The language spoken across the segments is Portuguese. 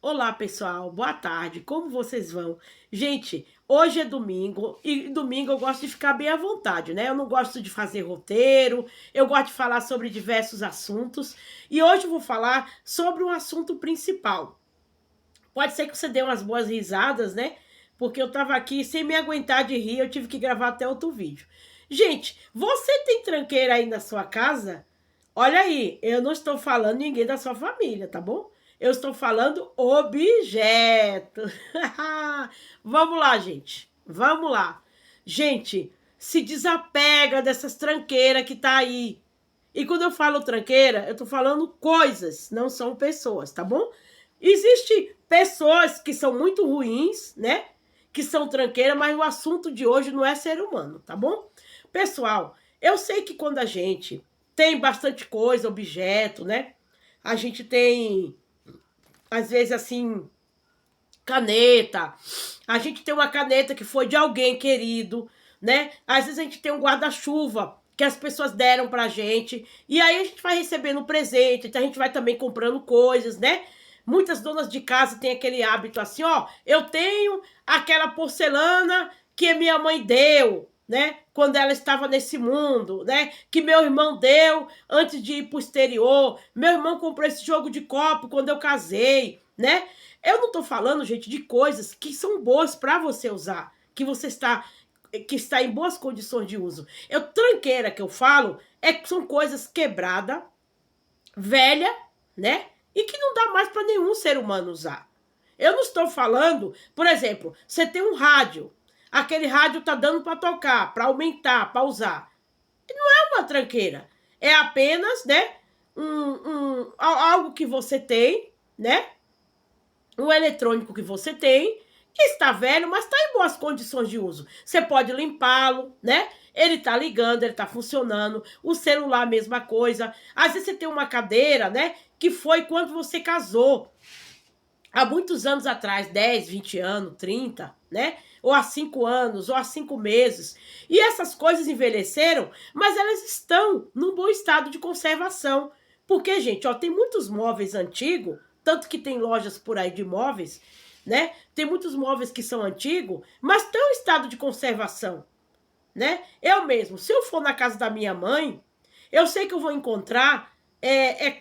Olá, pessoal. Boa tarde. Como vocês vão? Gente, hoje é domingo e domingo eu gosto de ficar bem à vontade, né? Eu não gosto de fazer roteiro, eu gosto de falar sobre diversos assuntos e hoje eu vou falar sobre um assunto principal. Pode ser que você dê umas boas risadas, né? Porque eu tava aqui sem me aguentar de rir, eu tive que gravar até outro vídeo. Gente, você tem tranqueira aí na sua casa? Olha aí, eu não estou falando ninguém da sua família, tá bom? Eu estou falando objeto. Vamos lá, gente. Vamos lá. Gente, se desapega dessas tranqueiras que tá aí. E quando eu falo tranqueira, eu tô falando coisas, não são pessoas, tá bom? Existem pessoas que são muito ruins, né? Que são tranqueiras, mas o assunto de hoje não é ser humano, tá bom? Pessoal, eu sei que quando a gente tem bastante coisa, objeto, né? A gente tem, às vezes, assim, caneta. A gente tem uma caneta que foi de alguém querido, né? Às vezes a gente tem um guarda-chuva que as pessoas deram pra gente. E aí a gente vai recebendo presente, então a gente vai também comprando coisas, né? Muitas donas de casa têm aquele hábito assim, ó, eu tenho aquela porcelana que minha mãe deu, né? Quando ela estava nesse mundo, né? Que meu irmão deu antes de ir pro exterior. Meu irmão comprou esse jogo de copo quando eu casei, né? Eu não tô falando, gente, de coisas que são boas para você usar, que está em boas condições de uso. Eu tranqueira que eu falo é que são coisas quebrada, velha, né? E que não dá mais para nenhum ser humano usar. Eu não estou falando, por exemplo, você tem um rádio, aquele rádio tá dando para tocar, para aumentar, para usar. Não é uma tranqueira, é apenas, né, algo que você tem, né? Um eletrônico que você tem, que está velho, mas está em boas condições de uso. Você pode limpá-lo, né? Ele está ligando, ele está funcionando. O celular, a mesma coisa. Às vezes você tem uma cadeira, né? Que foi quando você casou. Há muitos anos atrás, 10, 20 anos, 30, né? Ou há 5 anos, ou há 5 meses. E essas coisas envelheceram, mas elas estão num bom estado de conservação. Porque, gente, ó, tem muitos móveis antigos, tanto que tem lojas por aí de móveis, né? Tem muitos móveis que são antigos, mas estão em estado de conservação, né? Eu mesmo, se eu for na casa da minha mãe, eu sei que eu vou encontrar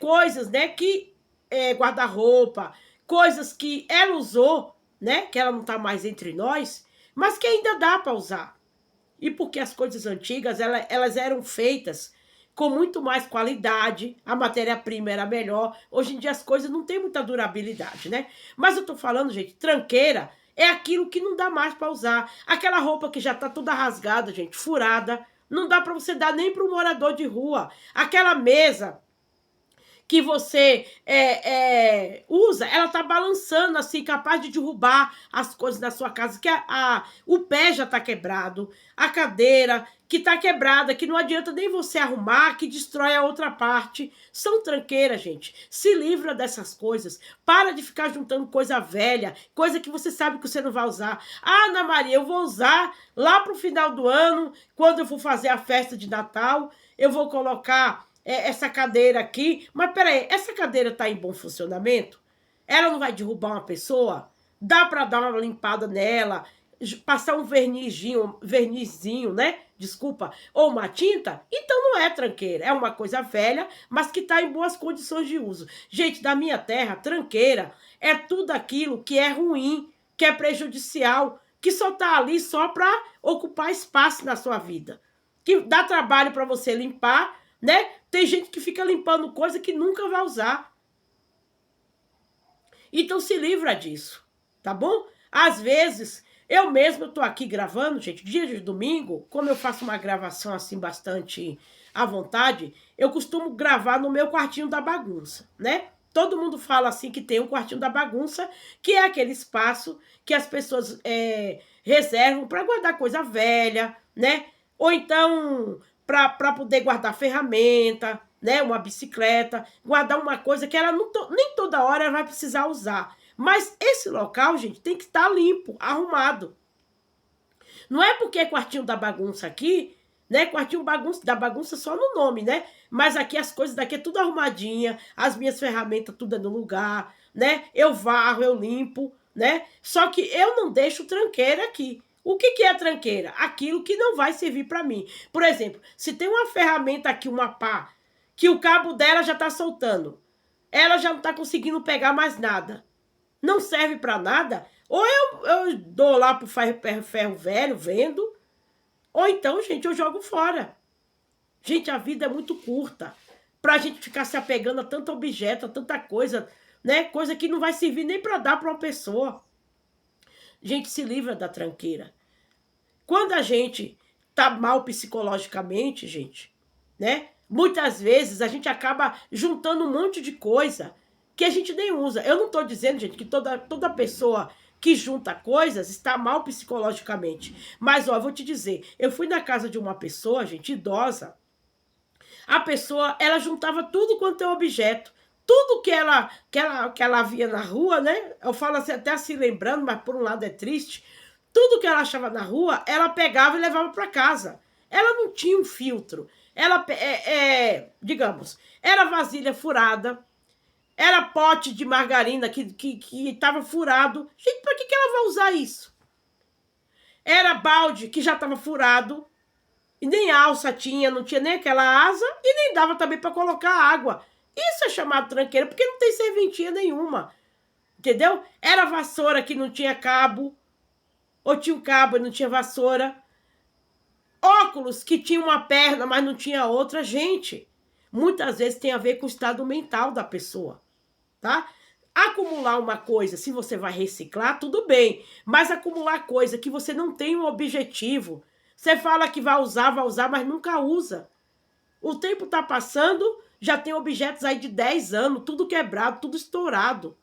coisas, né, que guarda-roupa, coisas que ela usou, né, que ela não está mais entre nós, mas que ainda dá para usar. E porque as coisas antigas, elas eram feitas com muito mais qualidade, a matéria-prima era melhor. Hoje em dia as coisas não têm muita durabilidade, né? Mas eu tô falando, gente, tranqueira é aquilo que não dá mais para usar. Aquela roupa que já tá toda rasgada, gente, furada, não dá para você dar nem para um morador de rua. Aquela mesa que você usa, ela tá balançando assim, capaz de derrubar as coisas da sua casa, que o pé já tá quebrado, a cadeira que tá quebrada, que não adianta nem você arrumar, que destrói a outra parte. São tranqueiras, gente. Se livra dessas coisas. Para de ficar juntando coisa velha, coisa que você sabe que você não vai usar. Ah, Ana Maria, eu vou usar lá pro final do ano, quando eu for fazer a festa de Natal, eu vou colocar essa cadeira aqui, mas peraí, essa cadeira está em bom funcionamento? Ela não vai derrubar uma pessoa? Dá para dar uma limpada nela, passar um vernizinho, né? Desculpa, ou uma tinta? Então não é tranqueira, é uma coisa velha, mas que está em boas condições de uso. Gente, da minha terra, tranqueira é tudo aquilo que é ruim, que é prejudicial, que só está ali só para ocupar espaço na sua vida, que dá trabalho para você limpar, né? Tem gente que fica limpando coisa que nunca vai usar. Então se livra disso, tá bom? Às vezes, eu mesmo tô aqui gravando, gente, dia de domingo, como eu faço uma gravação assim bastante à vontade, eu costumo gravar no meu quartinho da bagunça, né? Todo mundo fala assim que tem um quartinho da bagunça, que é aquele espaço que as pessoas reservam para guardar coisa velha, né? Ou então para poder guardar ferramenta, né? Uma bicicleta, guardar uma coisa que ela nem toda hora ela vai precisar usar. Mas esse local, gente, tem que estar limpo, arrumado. Não é porque é quartinho da bagunça aqui, né? Quartinho da bagunça só no nome, né? Mas aqui as coisas daqui é tudo arrumadinha, as minhas ferramentas tudo é no lugar, né? Eu varro, eu limpo, né? Só que eu não deixo tranqueira aqui. O que é tranqueira? Aquilo que não vai servir para mim. Por exemplo, se tem uma ferramenta aqui, uma pá, que o cabo dela já está soltando, ela já não está conseguindo pegar mais nada, não serve para nada, ou eu dou lá pro ferro velho, vendo, ou então, gente, eu jogo fora. Gente, a vida é muito curta pra gente ficar se apegando a tanto objeto, a tanta coisa, né? Coisa que não vai servir nem para dar para uma pessoa. Gente, se livra da tranqueira. Quando a gente tá mal psicologicamente, gente, né? Muitas vezes a gente acaba juntando um monte de coisa que a gente nem usa. Eu não tô dizendo, gente, que toda pessoa que junta coisas está mal psicologicamente. Mas, ó, eu vou te dizer, eu fui na casa de uma pessoa, gente, idosa. A pessoa, ela juntava tudo quanto é objeto. Tudo que ela via na rua, né? Eu falo assim, até assim lembrando, mas por um lado é triste. Tudo que ela achava na rua, ela pegava e levava para casa. Ela não tinha um filtro. Ela, digamos, era vasilha furada, era pote de margarina que estava furado. Gente, para que ela vai usar isso? Era balde que já estava furado, e nem alça tinha, não tinha nem aquela asa, e nem dava também para colocar água. Isso é chamado tranqueira, porque não tem serventia nenhuma. Entendeu? Era vassoura que não tinha cabo, ou tinha um cabo e não tinha vassoura. Óculos que tinha uma perna, mas não tinha outra. Gente, muitas vezes tem a ver com o estado mental da pessoa, tá? Acumular uma coisa, se você vai reciclar, tudo bem. Mas acumular coisa que você não tem um objetivo, você fala que vai usar, mas nunca usa. O tempo tá passando, já tem objetos aí de 10 anos, tudo quebrado, tudo estourado.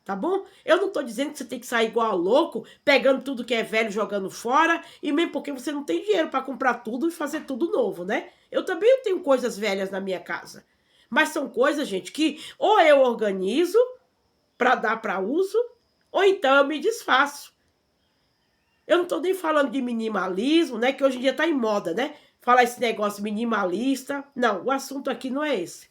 Tá bom? Eu não tô dizendo que você tem que sair igual louco, pegando tudo que é velho, jogando fora, e mesmo porque você não tem dinheiro para comprar tudo e fazer tudo novo, né? Eu também tenho coisas velhas na minha casa. Mas são coisas, gente, que ou eu organizo para dar para uso, ou então eu me desfaço. Eu não tô nem falando de minimalismo, né? Que hoje em dia tá em moda, né? Falar esse negócio minimalista. Não, o assunto aqui não é esse.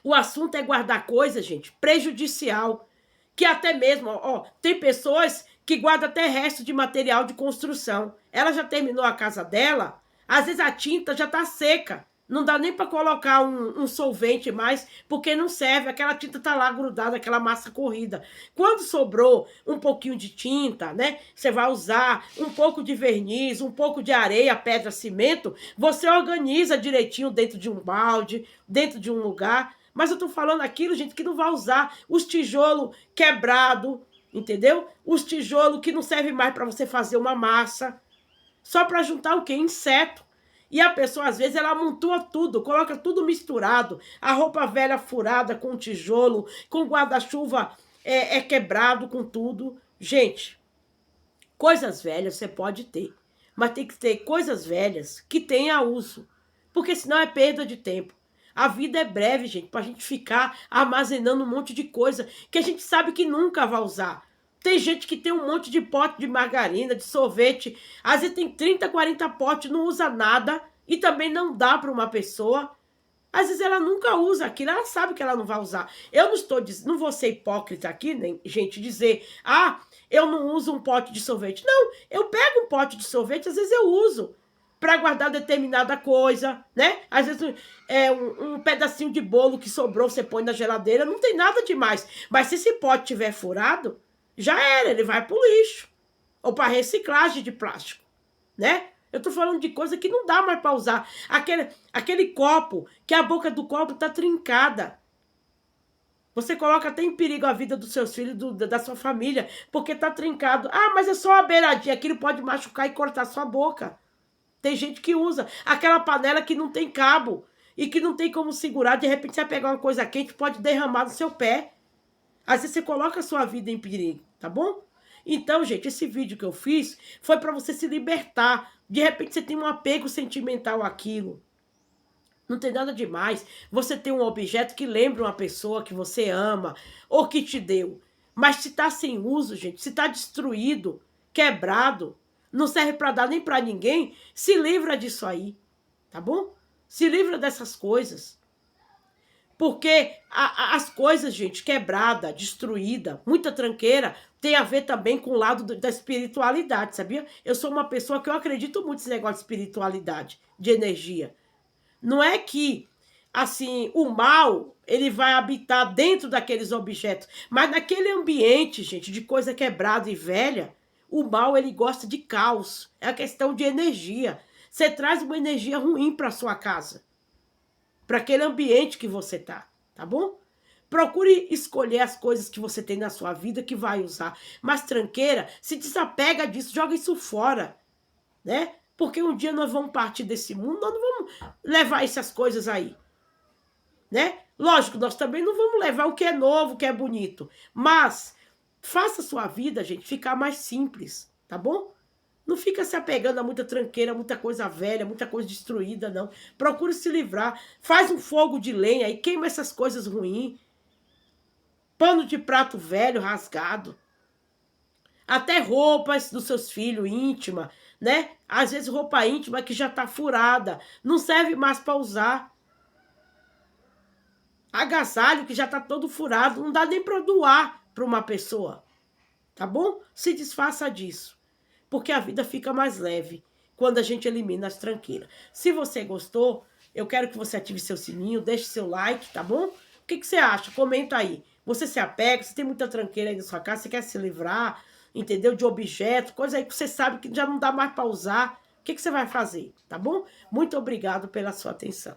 O assunto é guardar coisa, gente, prejudicial. Que até mesmo, ó, tem pessoas que guardam até resto de material de construção. Ela já terminou a casa dela, às vezes a tinta já tá seca. Não dá nem para colocar um solvente mais, porque não serve. Aquela tinta tá lá grudada, aquela massa corrida. Quando sobrou um pouquinho de tinta, né? Você vai usar um pouco de verniz, um pouco de areia, pedra, cimento. Você organiza direitinho dentro de um balde, dentro de um lugar. Mas eu tô falando aquilo, gente, que não vai usar os tijolos quebrados, entendeu? Os tijolos que não servem mais para você fazer uma massa. Só para juntar o quê? Inseto. E a pessoa, às vezes, ela amontoa tudo, coloca tudo misturado. A roupa velha furada com tijolo, com guarda-chuva quebrado, com tudo. Gente, coisas velhas você pode ter, mas tem que ter coisas velhas que tenha uso, porque senão é perda de tempo. A vida é breve, gente, pra gente ficar armazenando um monte de coisa que a gente sabe que nunca vai usar. Tem gente que tem um monte de pote de margarina, de sorvete, às vezes tem 30, 40 potes, não usa nada e também não dá para uma pessoa. Às vezes ela nunca usa aquilo, ela sabe que ela não vai usar. Eu não estou dizendo, não vou ser hipócrita aqui, nem gente dizer, eu não uso um pote de sorvete. Não, eu pego um pote de sorvete, às vezes eu uso para guardar determinada coisa, né? Às vezes um pedacinho de bolo que sobrou, você põe na geladeira, não tem nada demais. Mas se esse pote estiver furado, já era, ele vai pro lixo. Ou para reciclagem de plástico, né? Eu tô falando de coisa que não dá mais para usar. Aquele copo, que a boca do copo tá trincada. Você coloca até em perigo a vida dos seus filhos, da sua família, porque tá trincado. Mas é só uma beiradinha, aquilo pode machucar e cortar sua boca. Tem gente que usa aquela panela que não tem cabo e que não tem como segurar. De repente você vai pegar uma coisa quente, pode derramar no seu pé. Às vezes você coloca a sua vida em perigo, tá bom? Então, gente, esse vídeo que eu fiz foi para você se libertar. De repente você tem um apego sentimental àquilo. Não tem nada demais. Você tem um objeto que lembra uma pessoa que você ama ou que te deu. Mas se tá sem uso, gente, se tá destruído, quebrado, não serve para dar nem para ninguém, se livra disso aí, tá bom? Se livra dessas coisas. Porque as coisas, gente, quebrada, destruída, muita tranqueira, tem a ver também com o lado da espiritualidade, sabia? Eu sou uma pessoa que eu acredito muito nesse negócio de espiritualidade, de energia. Não é que, assim, o mal, ele vai habitar dentro daqueles objetos, mas naquele ambiente, gente, de coisa quebrada e velha, o mal, ele gosta de caos. É a questão de energia. Você traz uma energia ruim para sua casa, para aquele ambiente que você tá bom? Procure escolher as coisas que você tem na sua vida que vai usar. Mas tranqueira, se desapega disso, joga isso fora, né? Porque um dia nós vamos partir desse mundo, nós não vamos levar essas coisas aí, né? Lógico, nós também não vamos levar o que é novo, o que é bonito, mas faça a sua vida, gente, ficar mais simples, tá bom? Não fica se apegando a muita tranqueira, muita coisa velha, muita coisa destruída, não. Procure se livrar. Faz um fogo de lenha e queima essas coisas ruins. Pano de prato velho, rasgado. Até roupas dos seus filhos, íntima, né? Às vezes roupa íntima que já tá furada. Não serve mais para usar. Agasalho que já tá todo furado. Não dá nem para doar para uma pessoa. Tá bom? Se desfaça disso. Porque a vida fica mais leve quando a gente elimina as tranqueiras. Se você gostou, eu quero que você ative seu sininho, deixe seu like, tá bom? O que você acha? Comenta aí. Você se apega, você tem muita tranqueira aí na sua casa, você quer se livrar, entendeu? De objeto, coisa aí que você sabe que já não dá mais para usar. O que você vai fazer, tá bom? Muito obrigado pela sua atenção.